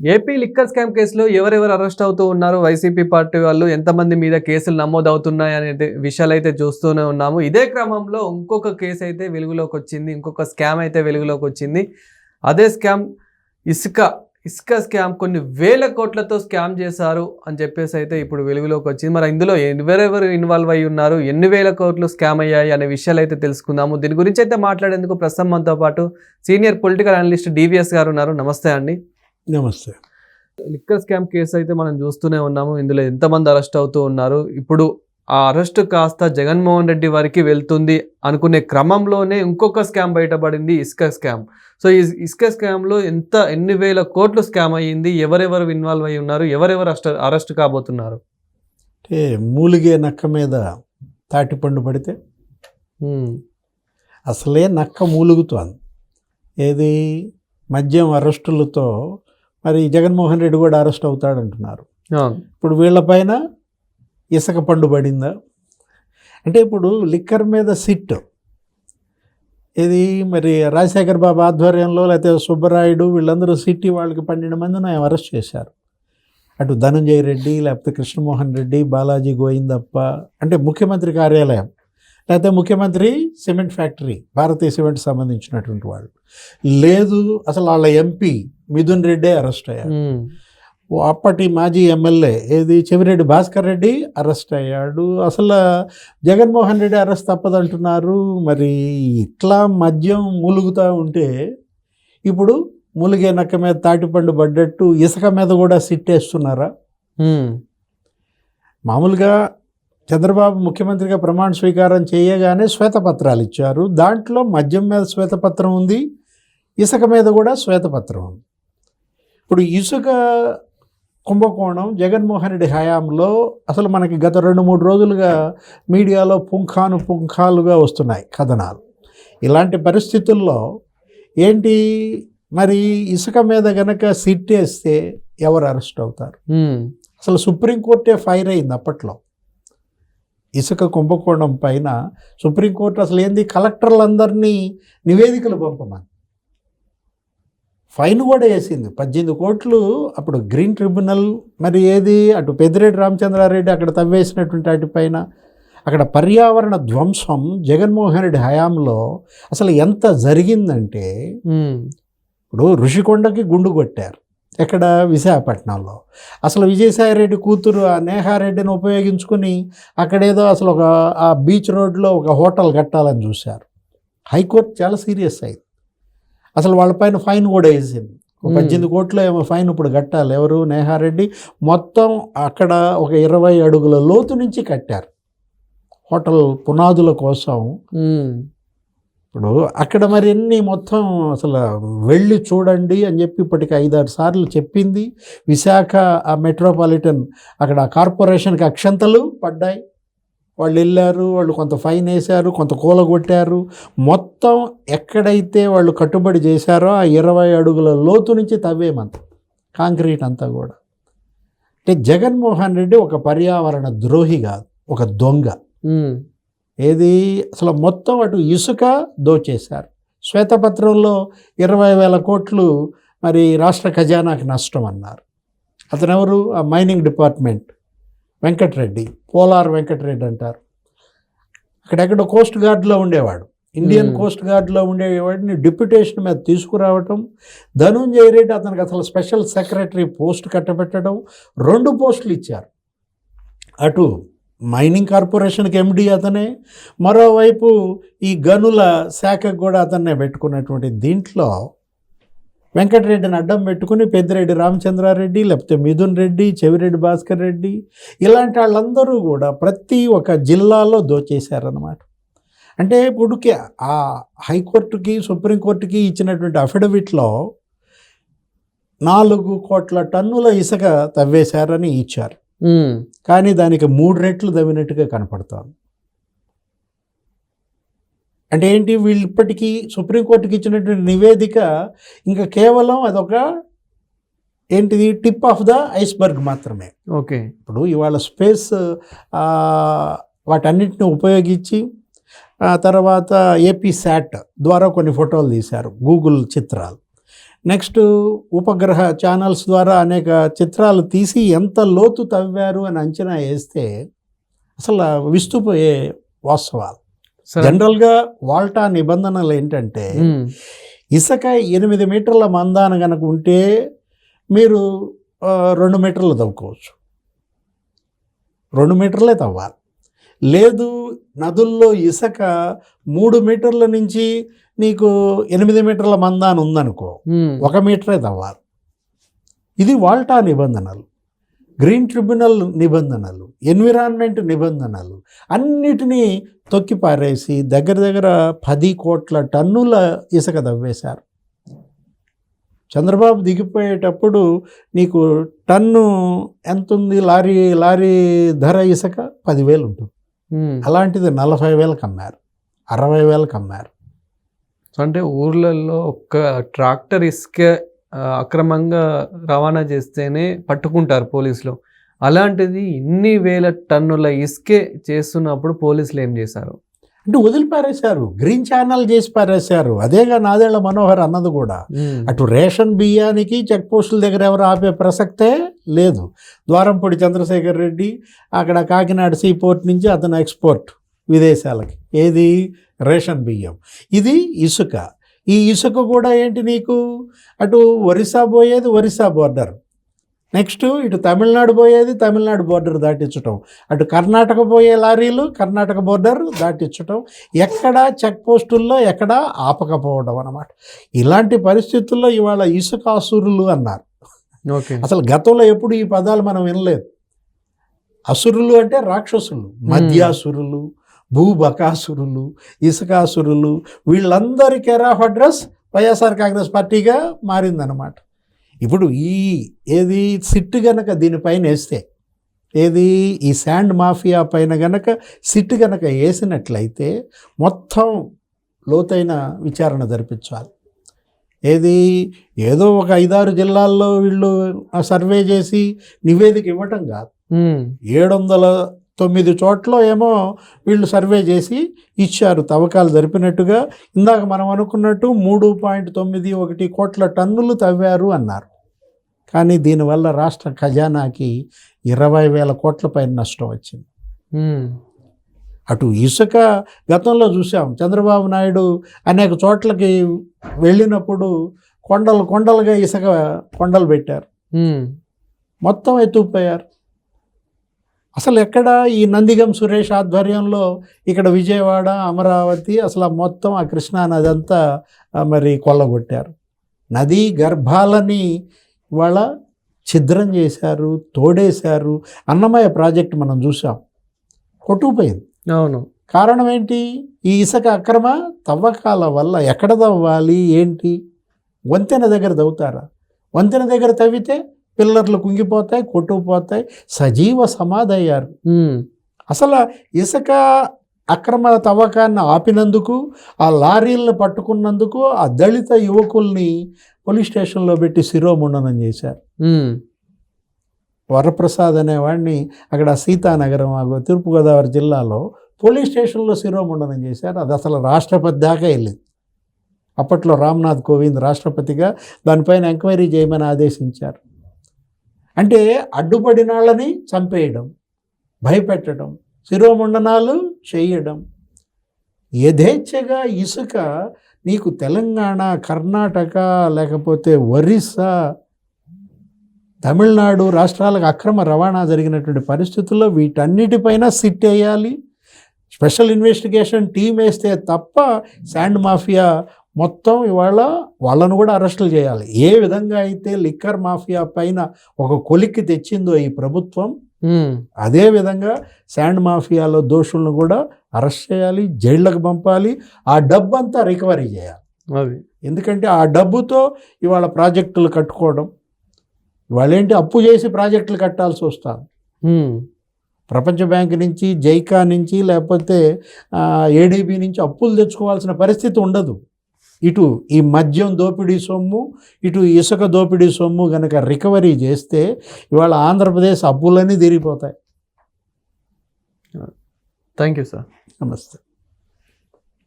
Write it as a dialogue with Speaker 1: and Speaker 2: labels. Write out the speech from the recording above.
Speaker 1: AP liquor scam కేసులో ఎవరెవరు arrest అవుతూ ఉన్నారు, వైసీపీ పార్టీ వాళ్ళు ఎంతమంది మీద కేసులు నమోదవుతున్నాయి అనే విషయాలైతే చూస్తూనే ఉన్నాము. ఇదే క్రమంలో ఇంకొక కేసు అయితే వెలుగులోకి వచ్చింది. ఇంకొక స్కామ్ అయితే వెలుగులోకి వచ్చింది. అదే స్కామ్ ఇసుక స్కామ్. కొన్ని వేల కోట్లతో స్కామ్ చేశారు అని చెప్పేసి అయితే ఇప్పుడు వెలుగులోకి వచ్చింది. మరి ఇందులో ఎవరెవరు ఇన్వాల్వ్ అయ్యి ఉన్నారు, ఎన్ని వేల కోట్లు స్కామ్ అయ్యాయి అనే విషయాలు అయితే తెలుసుకుందాము. దీని గురించి అయితే మాట్లాడేందుకు ప్రస్తుతం మనతో పాటు సీనియర్ పొలిటికల్ అనలిస్ట్ డివిఎస్ గారు ఉన్నారు. నమస్తే అండి.
Speaker 2: నమస్తే.
Speaker 1: లిక్కర్ స్కామ్ కేసు అయితే మనం చూస్తూనే ఉన్నాము. ఇందులో ఎంతమంది అరెస్ట్ అవుతూ ఉన్నారు. ఇప్పుడు ఆ అరెస్ట్ కాస్త జగన్మోహన్ రెడ్డి వారికి వెళ్తుంది అనుకునే క్రమంలోనే ఇంకొక స్కామ్ బయటపడింది, ఇసుక స్కామ్. సో ఈ ఇసుక స్కామ్లో ఎన్ని వేల కోట్లు స్కామ్ అయ్యింది, ఎవరెవరు ఇన్వాల్వ్ అయ్యి ఉన్నారు, ఎవరెవరు అరెస్ట్ కాబోతున్నారు?
Speaker 2: అంటే మూలిగే నక్క మీద తాటిపండు పడితే అసలే నక్క మూలుగుతోంది. ఏది మద్యం అరెస్టులతో మరి జగన్మోహన్ రెడ్డి కూడా అరెస్ట్ అవుతాడంటున్నారు. ఇప్పుడు వీళ్ళపైన ఇసుక పండు పడిందా అంటే ఇప్పుడు లిక్కర్ మీద సిట్ ఇది మరి రాజశేఖర్ బాబు ఆధ్వర్యంలో లేకపోతే సుబ్బరాయుడు వీళ్ళందరూ సిట్టి వాళ్ళకి 12 మందిని అరెస్ట్ చేశారు. అటు ధనంజయ రెడ్డి లేకపోతే కృష్ణమోహన్ రెడ్డి, బాలాజీ గోవిందప్ప అంటే ముఖ్యమంత్రి కార్యాలయం లేకపోతే ముఖ్యమంత్రి సిమెంట్ ఫ్యాక్టరీ భారతీయ సిమెంట్ సంబంధించినటువంటి వాళ్ళు లేదు, అసలు వాళ్ళ ఎంపీ మిథున్ రెడ్డి అరెస్ట్ అయ్యారు. అప్పటి మాజీ ఎమ్మెల్యే ఏది చెవిరెడ్డి భాస్కర్ రెడ్డి అరెస్ట్ అయ్యాడు. అసలు జగన్మోహన్ రెడ్డి అరెస్ట్ తప్పదంటున్నారు. మరి ఇట్లా మద్యం మూలుగుతూ ఉంటే ఇప్పుడు మూలిగే నక్క మీద తాటిపండు పడ్డట్టు ఇసుక మీద కూడా సిట్టేస్తున్నారా? మామూలుగా చంద్రబాబు ముఖ్యమంత్రిగా ప్రమాణ స్వీకారం చేయగానే శ్వేతపత్రాలు ఇచ్చారు. దాంట్లో మద్యం మీద శ్వేతపత్రం ఉంది, ఇసుక మీద కూడా శ్వేతపత్రం ఉంది. ఇప్పుడు ఇసుక కుంభకోణం జగన్మోహన్ రెడ్డి హయాంలో అసలు మనకి గత 2-3 రోజులుగా మీడియాలో పుంఖాలుగా వస్తున్నాయి కథనాలు. ఇలాంటి పరిస్థితుల్లో ఏంటి మరి ఇసుక మీద గనక సిట్ వేస్తే ఎవరు అరెస్ట్ అవుతారు? అసలు సుప్రీంకోర్టే ఫైర్ అయింది అప్పట్లో ఇసుక కుంభకోణం పైన. సుప్రీంకోర్టు అసలు ఏంది కలెక్టర్లందరినీ నివేదికలు పంపమని ఫైన్ కూడా వేసింది 18 కోట్లు. అప్పుడు గ్రీన్ ట్రిబ్యునల్ మరి ఏది అటు పెద్దిరెడ్డి రామచంద్రారెడ్డి అక్కడ తవ్వేసినటువంటి వాటిపైన అక్కడ పర్యావరణ ధ్వంసం జగన్మోహన్ రెడ్డి హయాంలో అసలు ఎంత జరిగిందంటే ఇప్పుడు ఋషికొండకి గుండు కొట్టారు ఎక్కడ విశాఖపట్నంలో. అసలు విజయసాయిరెడ్డి కూతురు ఆ నేహారెడ్డిని ఉపయోగించుకుని అక్కడేదో అసలు ఆ బీచ్ రోడ్లో ఒక హోటల్ కట్టాలని చూశారు. హైకోర్టు చాలా సీరియస్ అయింది. అసలు వాళ్ళపైన ఫైన్ కూడా వేసింది. 18 కోట్లు ఏమో ఫైన్ ఇప్పుడు కట్టాలి. ఎవరు? నేహారెడ్డి. మొత్తం అక్కడ ఒక 20 అడుగుల లోతు నుంచి కట్టారు హోటల్ పునాదుల కోసం. ఇప్పుడు అక్కడ మరి ఎన్ని మొత్తం అసలు వెళ్ళి చూడండి అని చెప్పి ఇప్పటికి 5-6 సార్లు చెప్పింది. విశాఖ ఆ మెట్రోపాలిటన్ అక్కడ కార్పొరేషన్కి అక్షంతలు పడ్డాయి. వాళ్ళు వెళ్ళారు, వాళ్ళు కొంత ఫైన్ వేశారు, కొంత కూలగొట్టారు. మొత్తం ఎక్కడైతే వాళ్ళు కట్టుబడి చేశారో ఆ 20 అడుగుల లోతు నుంచి తవ్వేమంత కాంక్రీట్ అంతా కూడా. అంటే జగన్మోహన్ రెడ్డి ఒక పర్యావరణ ద్రోహి కాదు, ఒక దొంగ. ఏది అసలు మొత్తం అటు ఇసుక దోచేశారు. శ్వేతపత్రంలో 20,000 కోట్లు మరి రాష్ట్ర ఖజానాకి నష్టం అన్నారు. అతను ఎవరు? ఆ మైనింగ్ డిపార్ట్మెంట్ వెంకటరెడ్డి, పోలార్ వెంకటరెడ్డి అంటారు. అక్కడెక్కడ కోస్ట్ గార్డ్లో ఉండేవాడు, ఇండియన్ కోస్ట్ గార్డ్లో ఉండేవాడిని డిప్యుటేషన్ మీద తీసుకురావటం. ధనంజయ రెడ్డి అతనికి అసలు స్పెషల్ సెక్రటరీ పోస్ట్ కట్టబెట్టడం. 2 పోస్టులు ఇచ్చారు. అటు మైనింగ్ కార్పొరేషన్కి ఎండి అతనే, మరోవైపు ఈ గనుల శాఖకు కూడా అతన్నే పెట్టుకున్నటువంటి దీంట్లో వెంకటరెడ్డిని అడ్డం పెట్టుకుని పెద్దిరెడ్డి రామచంద్రారెడ్డి లేకపోతే మిథున్ రెడ్డి, చెవిరెడ్డి భాస్కర్ రెడ్డి ఇలాంటి వాళ్ళందరూ కూడా ప్రతి ఒక్క జిల్లాలో దోచేశారన్నమాట. అంటే ఇప్పుడుకి ఆ హైకోర్టుకి సుప్రీంకోర్టుకి ఇచ్చినటువంటి అఫిడవిట్లో 4 కోట్ల టన్నుల ఇసుక తవ్వేశారని ఇచ్చారు. కానీ దానికి 3 రెట్లు తవ్వినట్టుగా కనపడుతోంది. అంటే ఏంటి? వీళ్ళు ఇప్పటికీ సుప్రీంకోర్టుకి ఇచ్చినటువంటి నివేదిక ఇంకా కేవలం అదొక ఏంటిది టిప్ ఆఫ్ ద ఐస్బర్గ్ మాత్రమే.
Speaker 1: ఓకే.
Speaker 2: ఇప్పుడు ఇవాళ స్పేస్ వాటన్నిటిని ఉపయోగించి తర్వాత ఏపీ శాట్ ద్వారా కొన్ని ఫోటోలు తీశారు, గూగుల్ చిత్రాలు. నెక్స్ట్ ఉపగ్రహ ఛానల్స్ ద్వారా అనేక చిత్రాలు తీసి ఎంత లోతు తవ్వారు అని అంచనా వేస్తే అసలు విస్తుపోయే వాస్తవాలు. జనరల్గా వాల్టా నిబంధనలు ఏంటంటే ఇసుక 8 మీటర్ల మందాన కనుక ఉంటే మీరు 2 మీటర్లు తవ్వుకోవచ్చు, 2 మీటర్లే తవ్వాలి. లేదు నదుల్లో ఇసుక 3 మీటర్ల నుంచి నీకు 8 మీటర్ల మందాన ఉందనుకో 1 మీటరే తవ్వాలి. ఇది వాల్టా నిబంధనలు, గ్రీన్ ట్రిబ్యునల్ నిబంధనలు, ఎన్విరాన్మెంట్ నిబంధనలు అన్నిటినీ తొక్కి పారేసి దగ్గర 10 కోట్ల టన్నుల ఇసుక తవ్వేశారు. చంద్రబాబు దిగిపోయేటప్పుడు నీకు టన్ను ఎంత ఉంది, లారీ ధర ఇసుక 10,000 ఉంటుంది. అలాంటిది 40,000కి అమ్మారు, 60,000కి అమ్మారు.
Speaker 1: అంటే ఊర్లలో ఒక్క ట్రాక్టర్ ఇసుక అక్రమంగా రవాణా చేస్తేనే పట్టుకుంటారు పోలీసులు. అలాంటిది ఇన్ని వేల టన్నుల ఇసుకే చేస్తున్నప్పుడు పోలీసులు ఏం చేశారు
Speaker 2: అంటే వదిలిపారేశారు, గ్రీన్ ఛానల్ చేసి పారేశారు. అదేగా నాదేళ్ల మనోహర్ అన్నది కూడా. అటు రేషన్ బియ్యానికి చెక్ పోస్టుల దగ్గర ఎవరు ఆపే ప్రసక్తే లేదు. ద్వారంపూడి చంద్రశేఖర్ రెడ్డి అక్కడ కాకినాడ సీపోర్ట్ నుంచి అతను ఎక్స్పోర్ట్ విదేశాలకి, ఏది రేషన్ బియ్యం. ఇది ఇసుక. ఈ ఇసుక కూడా ఏంటి నీకు అటు ఒరిస్సా పోయేది ఒరిస్సా బోర్డర్, నెక్స్ట్ ఇటు తమిళనాడు పోయేది తమిళనాడు బోర్డర్ దాటించటం, అటు కర్ణాటక పోయే లారీలు కర్ణాటక బోర్డర్ దాటించటం, ఎక్కడా చెక్ పోస్టుల్లో ఎక్కడా ఆపకపోవడం అన్నమాట. ఇలాంటి పరిస్థితుల్లో ఇవాళ ఇసుక అసురులు అన్నారు. అసలు గతంలో ఎప్పుడు ఈ పదాలు మనం వినలేదు. అసురులు అంటే రాక్షసులు, మద్యాసురులు, భూబకాసురులు, ఇసుకాసురులు, వీళ్ళందరి care of address YSR Congress పార్టీగా మారిందన్నమాట. ఇప్పుడు ఏది సిట్ గనక దీనిపైన వేస్తే, ఏది ఈ శాండ్ మాఫియా పైన గనక సిట్ గనక వేసినట్లయితే మొత్తం లోతైన విచారణ జరిపించాలి. ఏదో ఒక 5-6 జిల్లాల్లో వీళ్ళు సర్వే చేసి నివేదిక ఇవ్వటం కాదు. 709 చోట్ల ఏమో వీళ్ళు సర్వే చేసి ఇచ్చారు, తవ్వకాలు జరిపినట్టుగా. ఇందాక మనం అనుకున్నట్టు 3.91 కోట్ల టన్నులు తవ్వారు అన్నారు. కానీ దీనివల్ల రాష్ట్ర ఖజానాకి 20,000 కోట్ల పైన నష్టం వచ్చింది. అటు ఇసుక గతంలో చూసాం, చంద్రబాబు నాయుడు అనేక చోట్లకి వెళ్ళినప్పుడు కొండలుగా ఇసుక కొండలు పెట్టారు, మొత్తం ఎత్తుకుపోయారు. అసలు ఎక్కడ ఈ నందిగం సురేష్ ఆధ్వర్యంలో ఇక్కడ విజయవాడ, అమరావతి, అసలు మొత్తం ఆ కృష్ణా నది అంతా మరి కొల్లగొట్టారు. నదీ గర్భాలని వాళ్ళ ఛిద్రం చేశారు, తోడేశారు. అన్నమయ్య ప్రాజెక్టు మనం చూసాం, కొట్టుకుపోయింది.
Speaker 1: అవును.
Speaker 2: కారణం ఏంటి? ఈ ఇసుక అక్రమ తవ్వకాల వల్ల. ఎక్కడ తవ్వాలి ఏంటి? వంతెన దగ్గర తవ్వుతారా? వంతెన దగ్గర తవ్వితే పిల్లర్లు కుంగిపోతాయి, కొట్టుకుపోతాయి, సజీవ సమాధి అయ్యారు. అసలు ఇసుక అక్రమ తవ్వకాన్ని ఆపినందుకు, ఆ లారీలను పట్టుకున్నందుకు ఆ దళిత యువకుల్ని పోలీస్ స్టేషన్లో పెట్టి శిరోముండనం చేశారు. వరప్రసాద్ అనేవాడిని అక్కడ సీతానగరం, తూర్పుగోదావరి జిల్లాలో పోలీస్ స్టేషన్లో శిరోముండనం చేశారు. అది అసలు రాష్ట్రపతి దాకా వెళ్ళింది. అప్పట్లో రామ్నాథ్ కోవింద్ రాష్ట్రపతిగా దానిపైన ఎంక్వైరీ చేయమని ఆదేశించారు. అంటే అడ్డుపడిన వాళ్ళని చంపేయడం, భయపెట్టడం, శిరోముండనాలు చేయడం. యథేచ్ఛగా ఇసుక నీకు తెలంగాణ, కర్ణాటక, లేకపోతే ఒరిస్సా, తమిళనాడు రాష్ట్రాలకు అక్రమ రవాణా జరిగినటువంటి పరిస్థితుల్లో వీటన్నిటిపైన సిట్ వేయాలి, స్పెషల్ ఇన్వెస్టిగేషన్ టీం వేస్తే తప్ప శాండ్ మాఫియా మొత్తం ఇవాళ వాళ్ళను కూడా అరెస్టులు చేయాలి. ఏ విధంగా అయితే లిక్కర్ మాఫియా పైన ఒక కొలిక్కి తెచ్చిందో ఈ ప్రభుత్వం, అదే విధంగా శాండ్ మాఫియాలో దోషులను కూడా అరెస్ట్ చేయాలి, జైళ్ళకు పంపాలి, ఆ డబ్బు అంతా రికవరీ చేయాలి. ఎందుకంటే ఆ డబ్బుతో ఇవాళ ప్రాజెక్టులు కట్టుకోవడం, ఇవాళ ఏంటి అప్పు చేసి ప్రాజెక్టులు కట్టాల్సి వస్తుంది. ప్రపంచ బ్యాంక్ నుంచి, జైకా నుంచి, లేకపోతే ఏడీబీ నుంచి అప్పులు తెచ్చుకోవాల్సిన పరిస్థితి ఉండదు. ఇటు ఈ మద్యం దోపిడీ సొమ్ము, ఇటు ఇసుక దోపిడీ సొమ్ము కనుక రికవరీ చేస్తే ఇవాళ ఆంధ్రప్రదేశ్ అప్పులన్నీ తీరిపోతాయి.
Speaker 1: Thank you sir.
Speaker 2: నమస్తే.